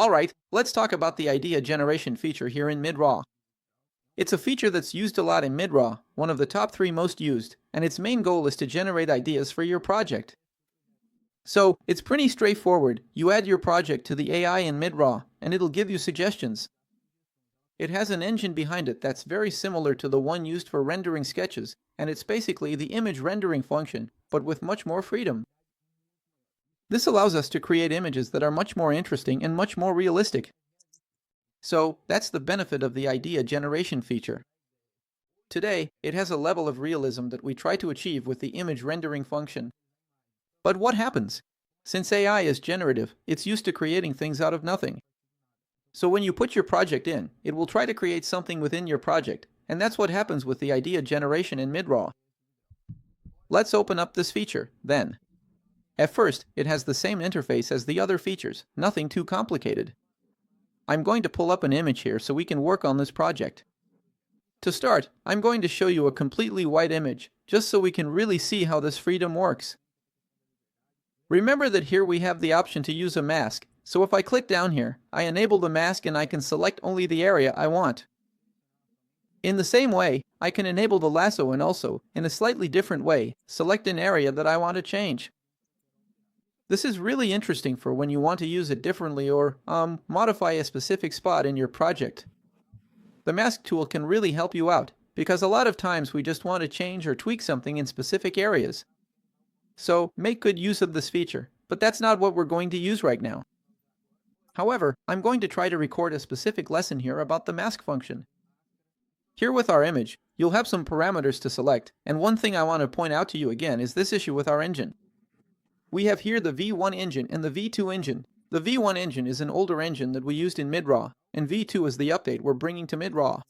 Alright, let's talk about the idea generation feature here in Redraw. It's a feature that's used a lot in Redraw, one of the top 3 most used, and its main goal is to generate ideas for your project. So, it's pretty straightforward. You add your project to the AI in Redraw, and it'll give you suggestions. It has an engine behind it that's very similar to the one used for rendering sketches, and it's basically the image rendering function, but with much more freedom. This allows us to create images that are much more interesting and much more realistic. So, that's the benefit of the idea generation feature. Today, it has a level of realism that we try to achieve with the image rendering function. But what happens? Since AI is generative, it's used to creating things out of nothing. So when you put your project in, it will try to create something within your project, and that's what happens with the idea generation in Redraw. Let's open up this feature, then. At first, it has the same interface as the other features, nothing too complicated. I'm going to pull up an image here so we can work on this project. To start, I'm going to show you a completely white image, just so we can really see how this freedom works. Remember that here we have the option to use a mask, so if I click down here, I enable the mask and I can select only the area I want. In the same way, I can enable the lasso and also, in a slightly different way, select an area that I want to change. This is really interesting for when you want to use it differently or, modify a specific spot in your project. The mask tool can really help you out, because a lot of times we just want to change or tweak something in specific areas. So, make good use of this feature, but that's not what we're going to use right now. However, I'm going to try to record a specific lesson here about the mask function. Here with our image, you'll have some parameters to select, and one thing I want to point out to you again is this issue with our engine. We have here the V1 engine and the V2 engine. The V1 engine is an older engine that we used in Redraw, and V2 is the update we're bringing to Redraw.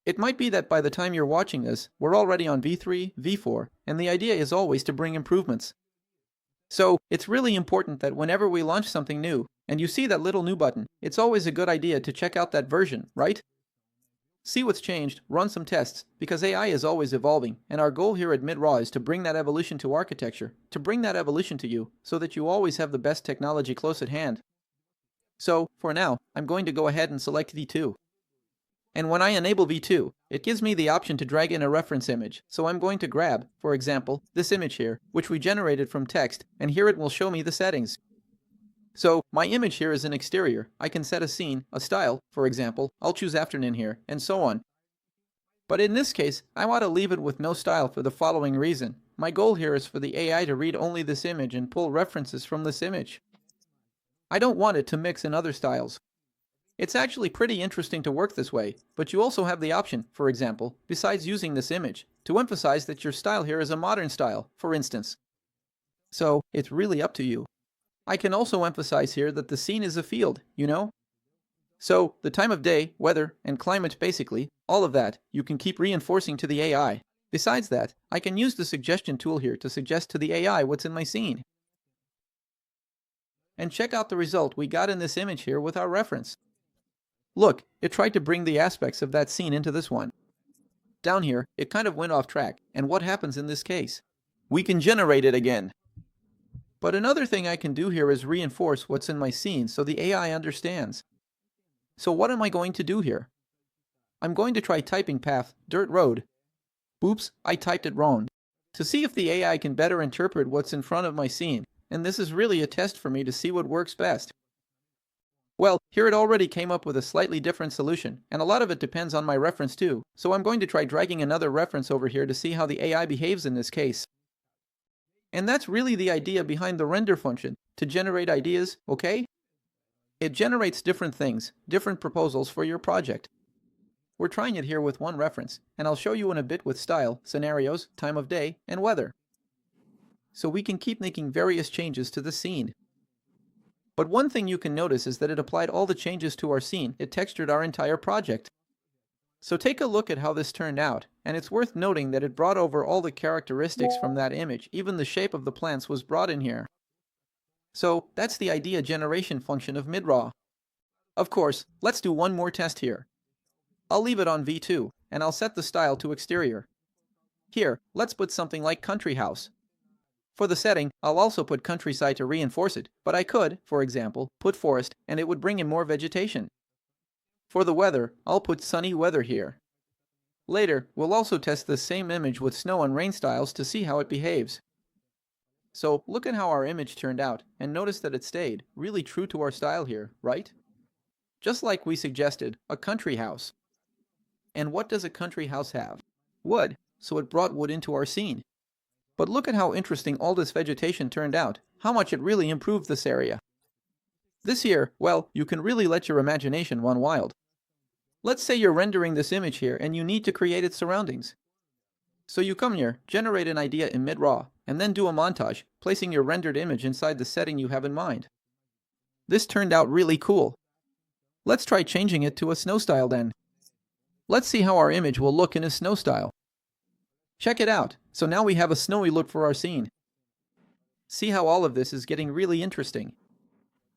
It might be that by the time you're watching this, we're already on V3, V4, and the idea is always to bring improvements. So, it's really important that whenever we launch something new, and you see that little new button, it's always a good idea to check out that version, right? See what's changed, run some tests, because AI is always evolving, and our goal here at Redraw is to bring that evolution to architecture, to bring that evolution to you, so that you always have the best technology close at hand. So, for now, I'm going to go ahead and select V2. And when I enable V2, it gives me the option to drag in a reference image, so I'm going to grab, for example, this image here, which we generated from text, and here it will show me the settings. So, my image here is an exterior. I can set a scene, a style, for example, I'll choose afternoon here, and so on. But in this case, I want to leave it with no style for the following reason. My goal here is for the AI to read only this image and pull references from this image. I don't want it to mix in other styles. It's actually pretty interesting to work this way, but you also have the option, for example, besides using this image, to emphasize that your style here is a modern style, for instance. So, it's really up to you. I can also emphasize here that the scene is a field, you know? So, the time of day, weather, and climate basically, all of that, you can keep reinforcing to the AI. Besides that, I can use the suggestion tool here to suggest to the AI what's in my scene. And check out the result we got in this image here with our reference. Look, it tried to bring the aspects of that scene into this one. Down here, it kind of went off track, and what happens in this case? We can generate it again. But another thing I can do here is reinforce what's in my scene so the AI understands. So what am I going to do here? I'm going to try typing path, dirt road. Oops, I typed it wrong. To see if the AI can better interpret what's in front of my scene, and this is really a test for me to see what works best. Well, here it already came up with a slightly different solution, and a lot of it depends on my reference too, so I'm going to try dragging another reference over here to see how the AI behaves in this case. And that's really the idea behind the render function, to generate ideas, okay? It generates different things, different proposals for your project. We're trying it here with one reference, and I'll show you in a bit with style, scenarios, time of day, and weather. So we can keep making various changes to the scene. But one thing you can notice is that it applied all the changes to our scene, it textured our entire project. So take a look at how this turned out, and it's worth noting that it brought over all the characteristics from that image, even the shape of the plants was brought in here. So that's the idea generation function of Redraw. Of course, let's do one more test here. I'll leave it on V2, and I'll set the style to exterior. Here, let's put something like country house. For the setting, I'll also put countryside to reinforce it, but I could, for example, put forest and it would bring in more vegetation. For the weather, I'll put sunny weather here. Later, we'll also test the same image with snow and rain styles to see how it behaves. So look at how our image turned out, and notice that it stayed really true to our style here, right? Just like we suggested, a country house. And what does a country house have? Wood, so it brought wood into our scene. But look at how interesting all this vegetation turned out, how much it really improved this area. This here, well, you can really let your imagination run wild. Let's say you're rendering this image here and you need to create its surroundings. So you come here, generate an idea in Redraw, and then do a montage, placing your rendered image inside the setting you have in mind. This turned out really cool. Let's try changing it to a snow style then. Let's see how our image will look in a snow style. Check it out. So now we have a snowy look for our scene. See how all of this is getting really interesting.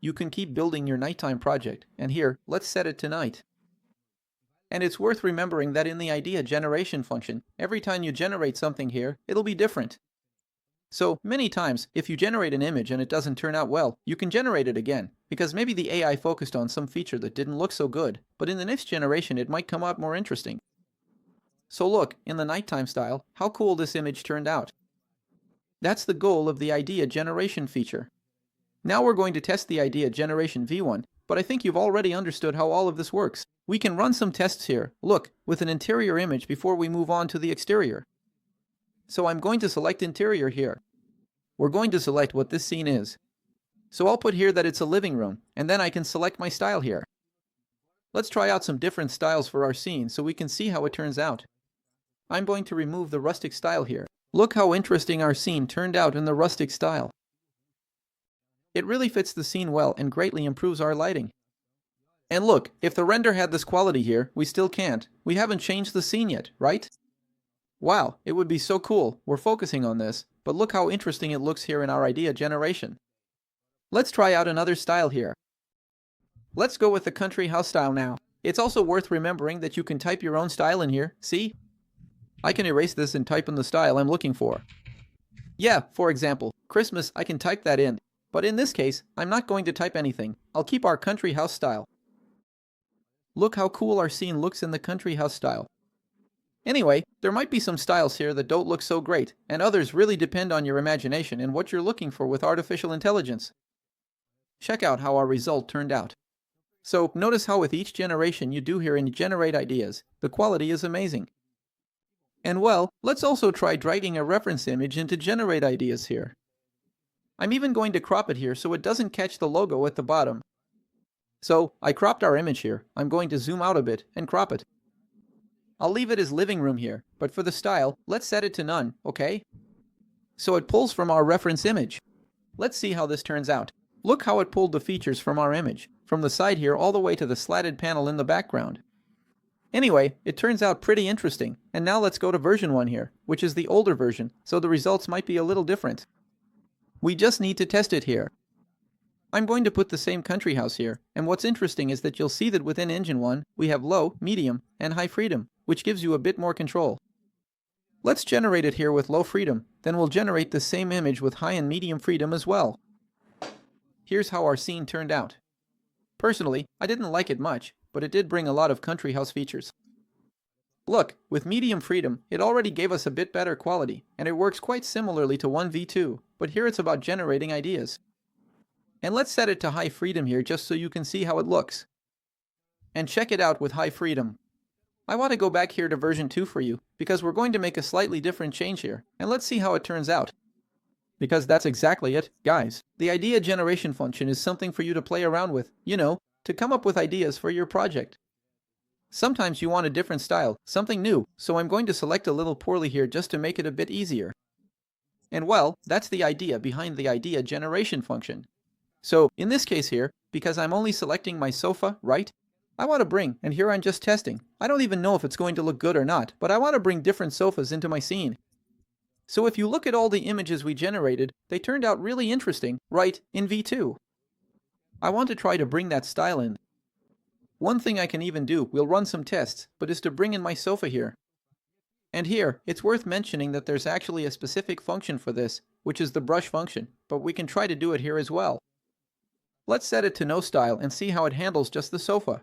You can keep building your nighttime project, and here, let's set it to night. And it's worth remembering that in the idea generation function, every time you generate something here, it'll be different. So, many times, if you generate an image and it doesn't turn out well, you can generate it again, because maybe the AI focused on some feature that didn't look so good, but in the next generation it might come out more interesting. So look, in the nighttime style, how cool this image turned out. That's the goal of the idea generation feature. Now we're going to test the idea generation v1, but I think you've already understood how all of this works. We can run some tests here, look, with an interior image before we move on to the exterior. So I'm going to select interior here. We're going to select what this scene is. So I'll put here that it's a living room, and then I can select my style here. Let's try out some different styles for our scene so we can see how it turns out. I'm going to remove the rustic style here. Look how interesting our scene turned out in the rustic style. It really fits the scene well and greatly improves our lighting. And look, if the render had this quality here, we still can't. We haven't changed the scene yet, right? Wow, it would be so cool. We're focusing on this, but look how interesting it looks here in our idea generation. Let's try out another style here. Let's go with the country house style now. It's also worth remembering that you can type your own style in here, see? I can erase this and type in the style I'm looking for. Yeah, for example, Christmas, I can type that in. But in this case, I'm not going to type anything. I'll keep our country house style. Look how cool our scene looks in the country house style. Anyway, there might be some styles here that don't look so great, and others really depend on your imagination and what you're looking for with artificial intelligence. Check out how our result turned out. So, notice how with each generation you do here in Generate Ideas, the quality is amazing. And well, let's also try dragging a reference image into Generate Ideas here. I'm even going to crop it here so it doesn't catch the logo at the bottom. So, I cropped our image here. I'm going to zoom out a bit and crop it. I'll leave it as living room here, but for the style, let's set it to none, okay? So it pulls from our reference image. Let's see how this turns out. Look how it pulled the features from our image, from the side here all the way to the slatted panel in the background. Anyway, it turns out pretty interesting, and now let's go to version 1 here, which is the older version, so the results might be a little different. We just need to test it here. I'm going to put the same country house here, and what's interesting is that you'll see that within Engine 1, we have low, medium, and high freedom, which gives you a bit more control. Let's generate it here with low freedom, then we'll generate the same image with high and medium freedom as well. Here's how our scene turned out. Personally, I didn't like it much, but it did bring a lot of country house features. Look, with medium freedom, it already gave us a bit better quality, and it works quite similarly to 1v2, but here it's about generating ideas. And let's set it to high freedom here just so you can see how it looks. And check it out with high freedom. I want to go back here to version 2 for you, because we're going to make a slightly different change here, and let's see how it turns out. Because that's exactly it, guys. The idea generation function is something for you to play around with, you know, to come up with ideas for your project. Sometimes you want a different style, something new, so I'm going to select a little poorly here just to make it a bit easier. And well, that's the idea behind the idea generation function. So, in this case here, because I'm only selecting my sofa, right? I want to bring, and here I'm just testing. I don't even know if it's going to look good or not, but I want to bring different sofas into my scene. So if you look at all the images we generated, they turned out really interesting, right, in V2. I want to try to bring that style in. One thing I can even do, we'll run some tests, but is to bring in my sofa here. And here, it's worth mentioning that there's actually a specific function for this, which is the brush function, but we can try to do it here as well. Let's set it to no style and see how it handles just the sofa.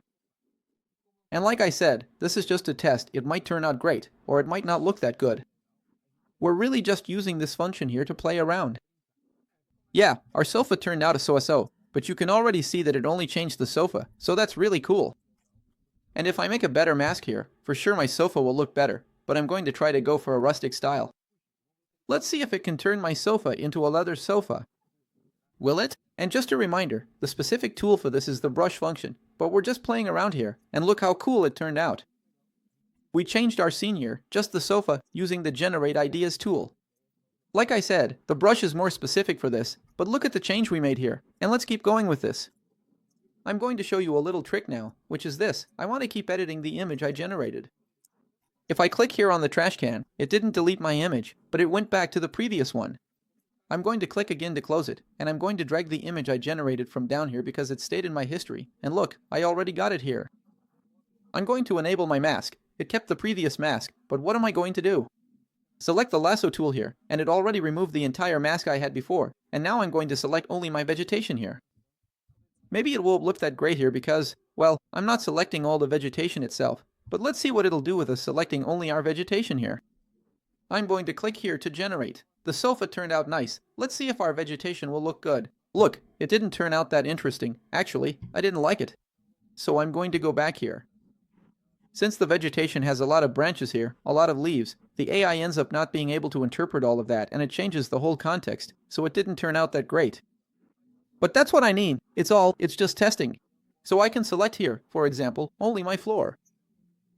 And like I said, this is just a test. It might turn out great, or it might not look that good. We're really just using this function here to play around. Yeah, our sofa turned out a so-so, but you can already see that it only changed the sofa, so that's really cool. And if I make a better mask here, for sure my sofa will look better, but I'm going to try to go for a rustic style. Let's see if it can turn my sofa into a leather sofa. Will it? And just a reminder, the specific tool for this is the brush function, but we're just playing around here, and look how cool it turned out. We changed our scene here, just the sofa, using the Generate Ideas tool. Like I said, the brush is more specific for this, but look at the change we made here, and let's keep going with this. I'm going to show you a little trick now, which is this. I want to keep editing the image I generated. If I click here on the trash can, it didn't delete my image, but it went back to the previous one. I'm going to click again to close it, and I'm going to drag the image I generated from down here because it stayed in my history, and look, I already got it here. I'm going to enable my mask. It kept the previous mask, but what am I going to do? Select the lasso tool here, and it already removed the entire mask I had before, and now I'm going to select only my vegetation here. Maybe it won't look that great here because, well, I'm not selecting all the vegetation itself, but let's see what it'll do with us selecting only our vegetation here. I'm going to click here to generate. The sofa turned out nice. Let's see if our vegetation will look good. Look, it didn't turn out that interesting. Actually, I didn't like it. So I'm going to go back here. Since the vegetation has a lot of branches here, a lot of leaves, the AI ends up not being able to interpret all of that and it changes the whole context, so it didn't turn out that great. But that's what I mean. It's just testing. So I can select here, for example, only my floor.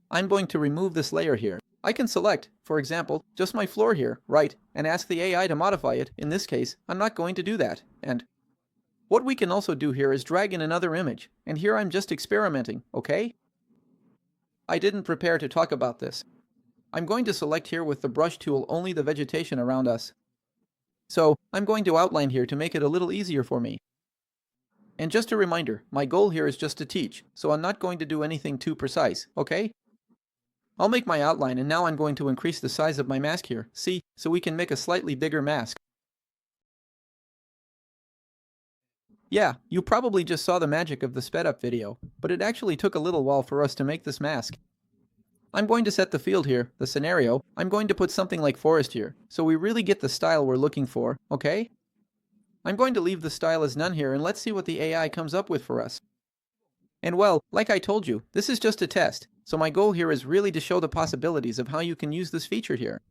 I'm going to remove this layer here. I can select, for example, just my floor here, right, and ask the AI to modify it. In this case, I'm not going to do that. And what we can also do here is drag in another image, and here I'm just experimenting, okay? I didn't prepare to talk about this. I'm going to select here with the brush tool only the vegetation around us. So, I'm going to outline here to make it a little easier for me. And just a reminder, my goal here is just to teach, so I'm not going to do anything too precise, okay? I'll make my outline and now I'm going to increase the size of my mask here, see, so we can make a slightly bigger mask. Yeah, you probably just saw the magic of the sped up video, but it actually took a little while for us to make this mask. I'm going to set the field here, the scenario. I'm going to put something like forest here, so we really get the style we're looking for, okay? I'm going to leave the style as none here and let's see what the AI comes up with for us. And well, like I told you, this is just a test, so my goal here is really to show the possibilities of how you can use this feature here.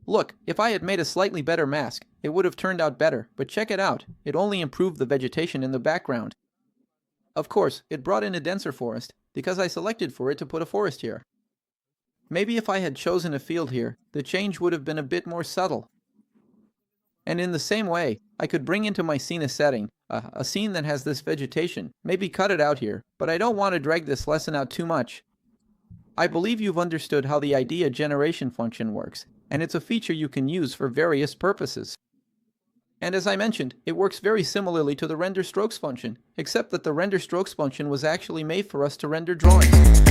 Look, if I had made a slightly better mask, it would have turned out better, but check it out, it only improved the vegetation in the background. Of course, it brought in a denser forest, because I selected for it to put a forest here. Maybe if I had chosen a field here, the change would have been a bit more subtle. And in the same way, I could bring into my scene a setting, a scene that has this vegetation, maybe cut it out here, but I don't want to drag this lesson out too much. I believe you've understood how the idea generation function works, and it's a feature you can use for various purposes. And as I mentioned, it works very similarly to the render strokes function, except that the render strokes function was actually made for us to render drawings.